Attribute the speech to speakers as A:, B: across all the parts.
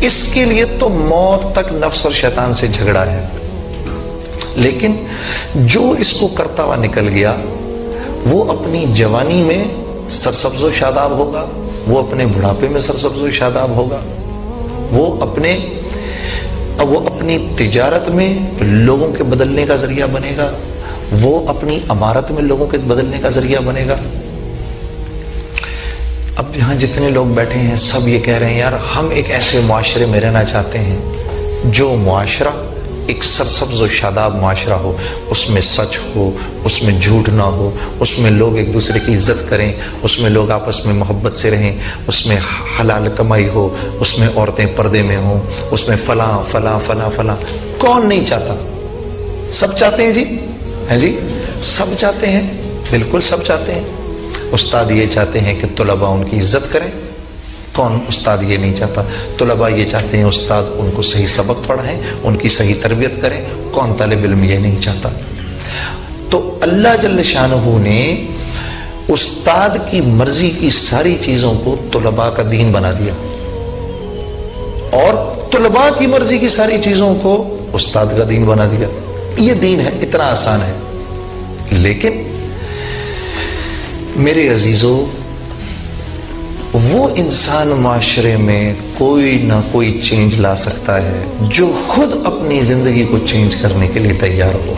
A: اس کے لیے تو موت تک نفس اور شیطان سے جھگڑا ہے، لیکن جو اس کو کرتا ہوا نکل گیا وہ اپنی جوانی میں سرسبز و شاداب ہوگا، وہ اپنے بڑھاپے میں سرسبز و شاداب ہوگا، وہ اپنی تجارت میں لوگوں کے بدلنے کا ذریعہ بنے گا، وہ اپنی عمارت میں لوگوں کے بدلنے کا ذریعہ بنے گا۔ اب یہاں جتنے لوگ بیٹھے ہیں سب یہ کہہ رہے ہیں یار ہم ایک ایسے معاشرے میں رہنا چاہتے ہیں جو معاشرہ ایک سرسبز و شاداب معاشرہ ہو، اس میں سچ ہو، اس میں جھوٹ نہ ہو، اس میں لوگ ایک دوسرے کی عزت کریں، اس میں لوگ آپس میں محبت سے رہیں، اس میں حلال کمائی ہو، اس میں عورتیں پردے میں ہوں، اس میں فلاں فلاں فلاں فلاں۔ کون نہیں چاہتا؟ سب چاہتے ہیں جی، ہے جی، سب چاہتے ہیں، بالکل سب چاہتے ہیں۔ استاد یہ چاہتے ہیں کہ طلباء ان کی عزت کریں، کون استاد یہ نہیں چاہتا؟ طلباء یہ چاہتے ہیں استاد ان کو صحیح سبق پڑھائیں، ان کی صحیح تربیت کریں، کون طالب علم یہ نہیں چاہتا؟ تو اللہ جل شانہ نے استاد کی مرضی کی ساری چیزوں کو طلباء کا دین بنا دیا، اور طلباء کی مرضی کی ساری چیزوں کو استاد کا دین بنا دیا۔ یہ دین ہے، اتنا آسان ہے۔ لیکن میرے عزیزو، وہ انسان معاشرے میں کوئی نہ کوئی چینج لا سکتا ہے جو خود اپنی زندگی کو چینج کرنے کے لیے تیار ہو۔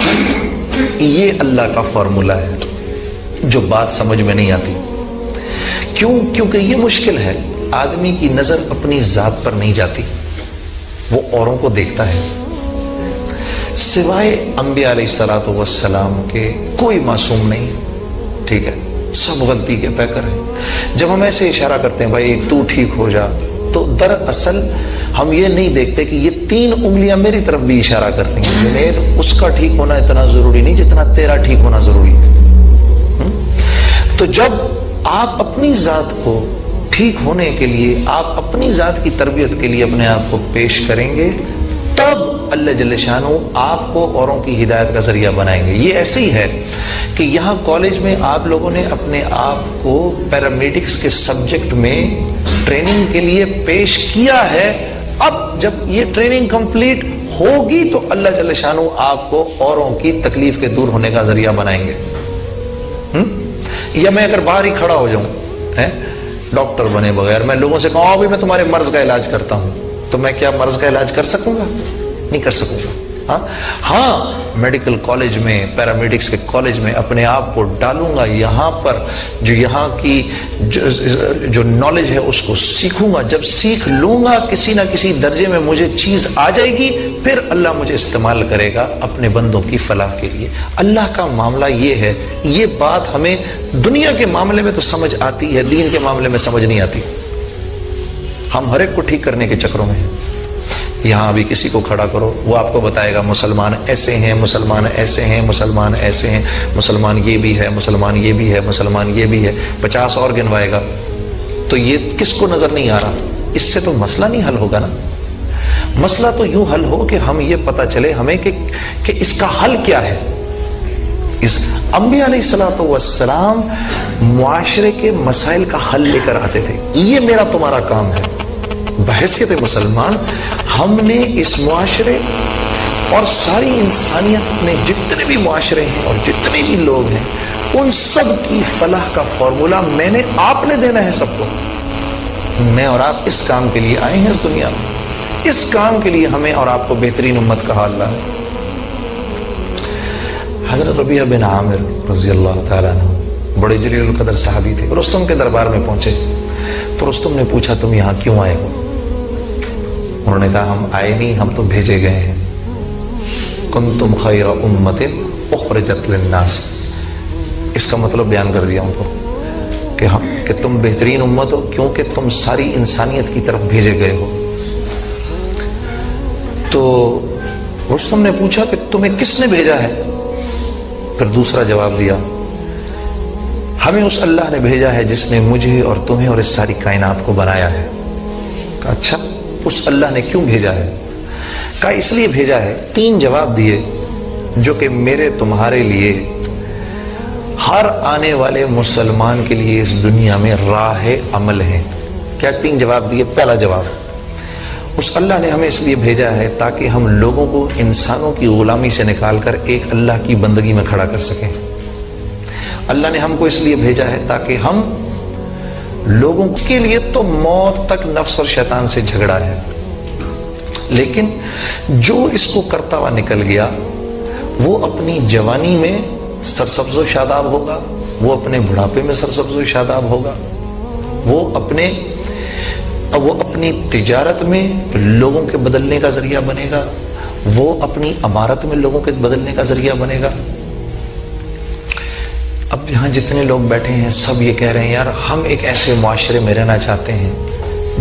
A: یہ اللہ کا فارمولہ ہے جو بات سمجھ میں نہیں آتی۔ کیونکہ یہ مشکل ہے۔ آدمی کی نظر اپنی ذات پر نہیں جاتی، وہ اوروں کو دیکھتا ہے۔ سوائے انبیاء علیہ الصلوۃ والسلام کے کوئی معصوم نہیں، ٹھیک ہے، سب غلطی کے پیکر ہیں۔ جب ہم ایسے اشارہ کرتے ہیں بھائی تو ٹھیک ہو جا، تو دراصل ہم یہ نہیں دیکھتے کہ یہ 3 انگلیاں میری طرف بھی اشارہ کر رہی ہیں۔ جنید، اس کا ٹھیک ہونا اتنا ضروری نہیں جتنا تیرا ٹھیک ہونا ضروری ہے۔ تو جب آپ اپنی ذات کو ٹھیک ہونے کے لیے، آپ اپنی ذات کی تربیت کے لیے اپنے آپ کو پیش کریں گے، تب اللہ جل شانہ آپ کو اوروں کی ہدایت کا ذریعہ بنائیں گے۔ یہ ایسے ہی ہے کہ یہاں کالج میں آپ لوگوں نے اپنے آپ کو پیرامیڈکس کے سبجیکٹ میں ٹریننگ کے لیے پیش کیا ہے۔ اب جب یہ ٹریننگ کمپلیٹ ہوگی تو اللہ جل شانہ آپ کو اوروں کی تکلیف کے دور ہونے کا ذریعہ بنائیں گے۔ یا میں اگر باہر ہی کھڑا ہو جاؤں ڈاکٹر بنے بغیر، میں لوگوں سے کہوں ابھی میں تمہارے مرض کا علاج کرتا ہوں، تو میں کیا مرض کا علاج کر سکوں گا؟ نہیں کر سکوں گا۔ ہاں میڈیکل کالج میں، پیرامیڈکس کے کالج میں اپنے آپ کو ڈالوں گا، یہاں پر جو یہاں کی جو نالج ہے اس کو سیکھوں گا۔ جب سیکھ لوں گا کسی نہ کسی درجے میں مجھے چیز آ جائے گی، پھر اللہ مجھے استعمال کرے گا اپنے بندوں کی فلاح کے لیے۔ اللہ کا معاملہ یہ ہے۔ یہ بات ہمیں دنیا کے معاملے میں تو سمجھ آتی ہے، دین کے معاملے میں سمجھ نہیں آتی۔ ہم ہر ایک کو ٹھیک کرنے کے چکروں میں ہیں۔ یہاں ابھی کسی کو کھڑا کرو، وہ آپ کو بتائے گا مسلمان ایسے ہیں، مسلمان ایسے ہیں، مسلمان ایسے ہیں، مسلمان یہ بھی ہے، مسلمان یہ بھی ہے، مسلمان یہ بھی ہے، 50 اور گنوائے گا۔ تو یہ کس کو نظر نہیں آ رہا؟ اس سے تو مسئلہ نہیں حل ہوگا نا۔ مسئلہ تو یوں حل ہو کہ ہم یہ پتہ چلے ہمیں کہ اس کا حل کیا ہے۔ اس انبیاء علیہ الصلوۃ والسلام معاشرے کے مسائل کا حل لے کر آتے تھے۔ یہ میرا تمہارا کام ہے۔ بحیثیت مسلمان ہم نے اس معاشرے اور ساری انسانیت میں جتنے بھی معاشرے ہیں اور جتنے بھی لوگ ہیں، ان سب کی فلاح کا فارمولہ میں نے، آپ نے دینا ہے سب کو۔ میں اور آپ اس کام کے لیے آئے ہیں اس دنیا میں، اس کام کے لیے ہمیں اور آپ کو بہترین امت کہا اللہ ہے۔ حضرت ربیعہ بن عامر رضی اللہ تعالیٰ عنہ بڑے جلیل القدر صحابی تھے، رستم کے دربار میں پہنچے تو رستم نے پوچھا تم یہاں کیوں آئے ہو؟ انہوں نے کہا ہم آئے نہیں، ہم تو بھیجے گئے ہیں۔ کنتم خیر امت اخرجت للناس، اس کا مطلب بیان کر دیا ان کو کہ تم بہترین امت ہو کیونکہ تم ساری انسانیت کی طرف بھیجے گئے ہو۔ تو رستم نے پوچھا کہ تمہیں کس نے بھیجا ہے؟ پھر دوسرا جواب دیا، ہمیں اس اللہ نے بھیجا ہے جس نے مجھے اور تمہیں اور اس ساری کائنات کو بنایا ہے۔ کہا اچھا، اس اللہ نے کیوں بھیجا ہے؟ کہا اس لیے بھیجا ہے۔ 3 جواب دیے جو کہ میرے تمہارے لیے، ہر آنے والے مسلمان کے لیے اس دنیا میں راہ عمل ہیں۔ کیا 3 جواب دیے؟ پہلا جواب، اس اللہ نے ہمیں اس لیے بھیجا ہے تاکہ ہم لوگوں کو انسانوں کی غلامی سے نکال کر ایک اللہ کی بندگی میں کھڑا کر سکیں۔ اللہ نے ہم کو اس لیے بھیجا ہے تاکہ ہم لوگوں کے لیے تو موت تک نفس اور شیطان سے جھگڑا ہے، لیکن جو اس کو کرتا ہوا نکل گیا وہ اپنی جوانی میں سرسبز و شاداب ہوگا، وہ اپنے بڑھاپے میں سرسبز و شاداب ہوگا، وہ اپنی تجارت میں لوگوں کے بدلنے کا ذریعہ بنے گا، وہ اپنی عمارت میں لوگوں کے بدلنے کا ذریعہ بنے گا۔ اب یہاں جتنے لوگ بیٹھے ہیں سب یہ کہہ رہے ہیں یار ہم ایک ایسے معاشرے میں رہنا چاہتے ہیں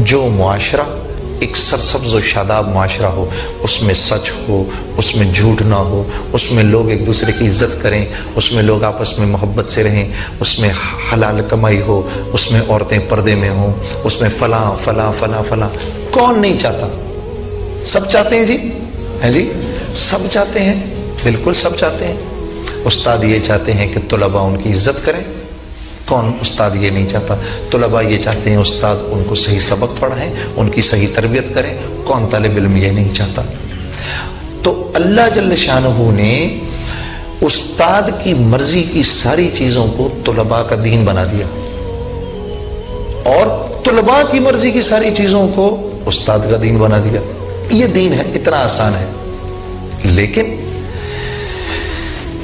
A: جو معاشرہ ایک سرسبز و شاداب معاشرہ ہو، اس میں سچ ہو، اس میں جھوٹ نہ ہو، اس میں لوگ ایک دوسرے کی عزت کریں، اس میں لوگ آپس میں محبت سے رہیں، اس میں حلال کمائی ہو، اس میں عورتیں پردے میں ہوں، اس میں فلاں فلاں فلاں فلاں۔ کون نہیں چاہتا؟ سب چاہتے ہیں جی، ہے جی، سب چاہتے ہیں، بالکل سب چاہتے ہیں۔ استاد یہ چاہتے ہیں کہ طلباء ان کی عزت کریں، کون استاد یہ نہیں چاہتا؟ طلباء یہ چاہتے ہیں استاد ان کو صحیح سبق پڑھائیں، ان کی صحیح تربیت کریں، کون طالب علم یہ نہیں چاہتا؟ تو اللہ جل شانہ نے استاد کی مرضی کی ساری چیزوں کو طلباء کا دین بنا دیا، اور طلباء کی مرضی کی ساری چیزوں کو استاد کا دین بنا دیا۔ یہ دین ہے، اتنا آسان ہے۔ لیکن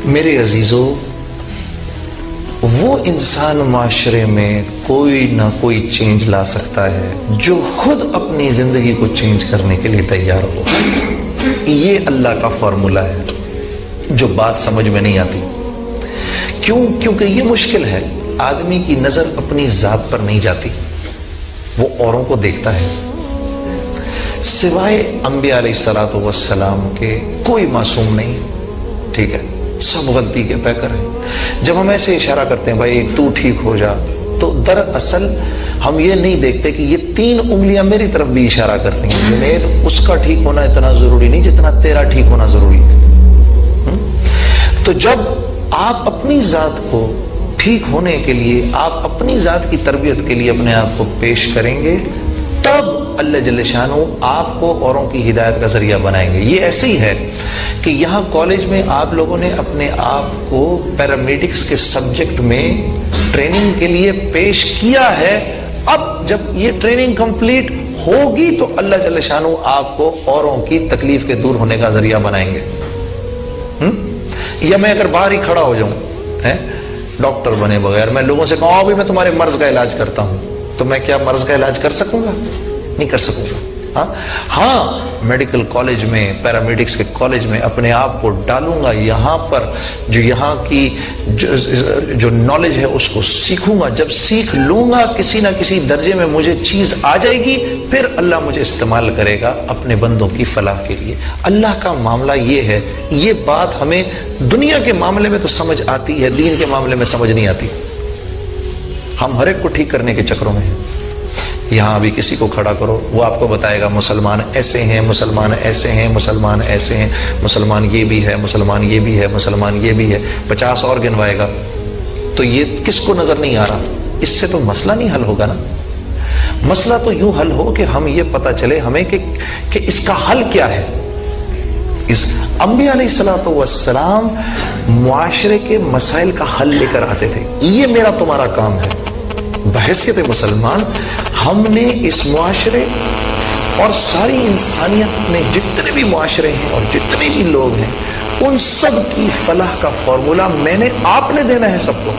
A: میرے عزیزو، وہ انسان معاشرے میں کوئی نہ کوئی چینج لا سکتا ہے جو خود اپنی زندگی کو چینج کرنے کے لیے تیار ہو۔ یہ اللہ کا فارمولا ہے جو بات سمجھ میں نہیں آتی۔ کیونکہ یہ مشکل ہے۔ آدمی کی نظر اپنی ذات پر نہیں جاتی، وہ اوروں کو دیکھتا ہے۔ سوائے انبیاء علیہ الصلوۃ والسلام کے کوئی معصوم نہیں، ٹھیک ہے، سب غلطی کے پیکر ہیں۔ جب ہم ایسے اشارہ کرتے ہیں بھائی تو ٹھیک ہو جا، تو دراصل ہم یہ نہیں دیکھتے کہ یہ 3 انگلیاں میری طرف بھی اشارہ کر رہی ہیں۔ جنید، اس کا ٹھیک ہونا اتنا ضروری نہیں جتنا تیرا ٹھیک ہونا ضروری ہے۔ تو جب آپ اپنی ذات کو ٹھیک ہونے کے لیے، آپ اپنی ذات کی تربیت کے لیے اپنے آپ کو پیش کریں گے، تب اللہ جل شانہ آپ کو اوروں کی ہدایت کا ذریعہ بنائیں گے۔ یہ ایسے ہی ہے کہ یہاں کالج میں آپ لوگوں نے اپنے آپ کو پیرامیڈکس کے سبجیکٹ میں ٹریننگ کے لیے پیش کیا ہے۔ اب جب یہ ٹریننگ کمپلیٹ ہوگی تو اللہ جل شانہ آپ کو اوروں کی تکلیف کے دور ہونے کا ذریعہ بنائیں گے۔ یا میں اگر باہر ہی کھڑا ہو جاؤں ڈاکٹر بنے بغیر، میں لوگوں سے کہوں ابھی میں تمہارے مرض کا علاج کرتا ہوں، تو میں کیا مرض کا علاج کر سکوں گا؟ نہیں کر سکوں گا۔ ہاں میڈیکل کالج میں، پیرامیڈکس کے کالج میں اپنے آپ کو ڈالوں گا، یہاں پر جو یہاں کی جو نالج ہے اس کو سیکھوں گا۔ جب سیکھ لوں گا کسی نہ کسی درجے میں مجھے چیز آ جائے گی، پھر اللہ مجھے استعمال کرے گا اپنے بندوں کی فلاح کے لیے۔ اللہ کا معاملہ یہ ہے۔ یہ بات ہمیں دنیا کے معاملے میں تو سمجھ آتی ہے، دین کے معاملے میں سمجھ نہیں آتی۔ ہم ہر ایک کو ٹھیک کرنے کے چکروں میں ہیں۔ یہاں ابھی کسی کو کھڑا کرو، وہ آپ کو بتائے گا مسلمان ایسے ہیں، مسلمان ایسے ہیں، مسلمان ایسے ہیں، مسلمان یہ بھی ہے، مسلمان یہ بھی ہے، مسلمان یہ بھی ہے، 50 اور گنوائے گا۔ تو یہ کس کو نظر نہیں آ رہا؟ اس سے تو مسئلہ نہیں حل ہوگا نا۔ مسئلہ تو یوں حل ہو کہ ہم یہ پتہ چلے ہمیں کہ اس کا حل کیا ہے۔ اس انبیاء علیہ الصلوۃ والسلام معاشرے کے مسائل کا حل لے کر آتے تھے۔ یہ میرا تمہارا کام ہے۔ بحیثیت مسلمان ہم نے اس معاشرے اور ساری انسانیت میں جتنے بھی معاشرے ہیں اور جتنے بھی لوگ ہیں، ان سب کی فلاح کا فارمولا میں نے، آپ نے دینا ہے سب کو۔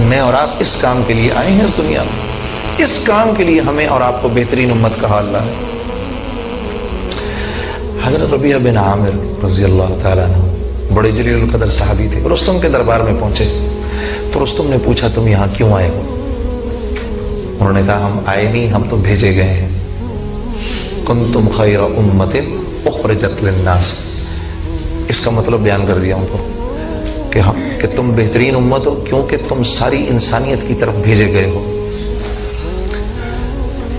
A: میں اور آپ اس کام کے لیے آئے ہیں اس دنیا میں، اس کام کے لیے ہمیں اور آپ کو بہترین امت کہا اللہ ہے۔ حضرت ربیعہ بن عامر رضی اللہ تعالیٰ عنہ بڑے جلیل القدر صحابی تھے، رستم کے دربار میں پہنچے تو رستم نے پوچھا تم یہاں کیوں آئے ہو؟ انہوں نے کہا ہم آئے نہیں، ہم تو بھیجے گئے ہیں۔ کنتم خیر امت اخرجت للناس، اس کا مطلب بیان کر دیا ان کو کہ تم بہترین امت ہو کیونکہ تم ساری انسانیت کی طرف بھیجے گئے ہو۔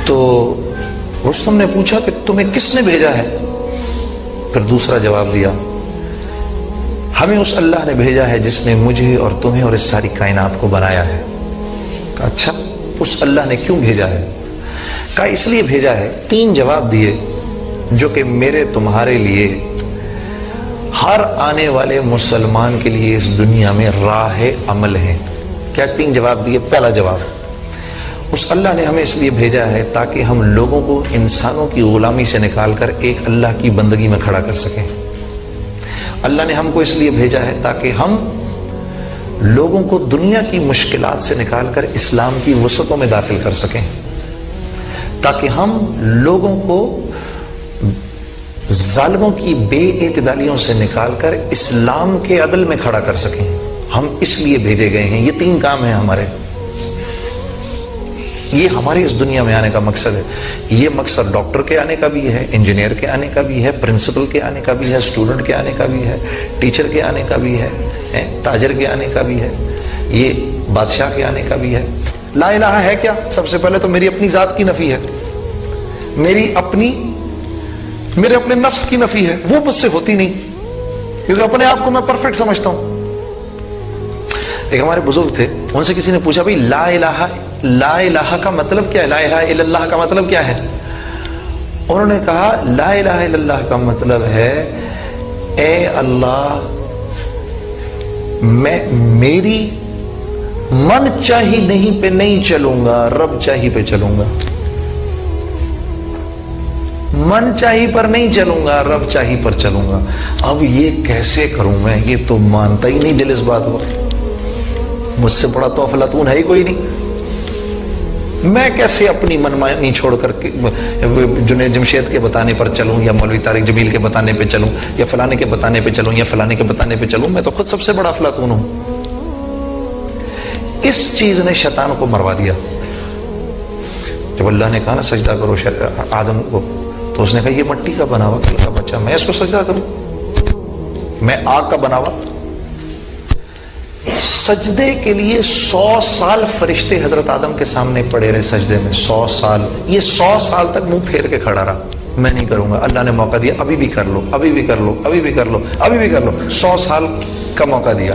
A: تو رستم نے پوچھا کہ تمہیں کس نے بھیجا ہے؟ پھر دوسرا جواب دیا، ہمیں اس اللہ نے بھیجا ہے جس نے مجھے اور تمہیں اور اس ساری کائنات کو بنایا ہے۔ کہا اچھا، اس اللہ نے کیوں بھیجا ہے؟ کا اس لیے بھیجا ہے، 3 جواب دیے جو کہ میرے تمہارے لیے، ہر آنے والے مسلمان کے لیے اس دنیا میں راہ عمل ہے۔ کیا 3 جواب دیے؟ پہلا جواب، اس اللہ نے ہمیں اس لیے بھیجا ہے تاکہ ہم لوگوں کو انسانوں کی غلامی سے نکال کر ایک اللہ کی بندگی میں کھڑا کر سکیں۔ اللہ نے ہم کو اس لیے بھیجا ہے تاکہ ہم لوگوں کو دنیا کی مشکلات سے نکال کر اسلام کی وسعتوں میں داخل کر سکیں، تاکہ ہم لوگوں کو ظالموں کی بے اعتدالیوں سے نکال کر اسلام کے عدل میں کھڑا کر سکیں۔ ہم اس لیے بھیجے گئے ہیں۔ یہ 3 کام ہیں ہمارے، یہ ہمارے اس دنیا میں آنے کا مقصد ہے۔ یہ مقصد ڈاکٹر کے آنے کا بھی ہے، انجینئر کے آنے کا بھی ہے، پرنسپل کے آنے کا بھی ہے، اسٹوڈنٹ کے آنے کا بھی ہے، ٹیچر کے آنے کا بھی ہے، تاجر کے آنے کا بھی ہے، یہ بادشاہ کے آنے کا بھی ہے۔ لا الہ ہے کیا؟ سب سے پہلے تو میری اپنی ذات کی نفی ہے، میرے اپنے نفس کی نفی ہے، وہ مجھ سے ہوتی نہیں، کیونکہ اپنے آپ کو میں پرفیکٹ سمجھتا ہوں۔ ایک ہمارے بزرگ تھے، ان سے کسی نے پوچھا بھائی لا الہ کا مطلب کیا ہے؟ لا الہ الا اللہ کا مطلب کیا ہے؟ انہوں نے کہا لا الہ الا اللہ کا مطلب ہے اے اللہ میں میری من چاہی نہیں پہ نہیں چلوں گا، رب چاہی پہ چلوں گا۔ من چاہی پر نہیں چلوں گا، رب چاہی پر چلوں گا۔ اب یہ کیسے کروں میں؟ یہ تو مانتا ہی نہیں دل اس بات کو، مجھ سے بڑا تو افلاطون ہے ہی کوئی نہیں۔ میں کیسے اپنی منمانی چھوڑ کر کے جنید جمشید کے بتانے پر چلوں، یا مولوی طارق جمیل کے بتانے پہ چلوں، یا فلانے کے بتانے پہ چلوں، یا فلانے کے بتانے پہ چلوں؟ میں تو خود سب سے بڑا افلاطون ہوں۔ اس چیز نے شیطان کو مروا دیا۔ جب اللہ نے کہا نا سجدہ کرو آدم کو، تو اس نے کہا یہ مٹی کا بنا ہوا کل کا بچہ، میں اس کو سجدہ کروں؟ میں آگ کا بنا ہوا؟ سجدے کے لیے 100 سال فرشتے حضرت آدم کے سامنے پڑے رہے سجدے میں، 100 سال۔ یہ 100 سال تک منہ پھیر کے کھڑا رہا، میں نہیں کروں گا۔ اللہ نے موقع دیا، ابھی بھی کر لو، ابھی بھی کر لو، ابھی بھی کر لو، ابھی بھی کر لو، 100 سال کا موقع دیا۔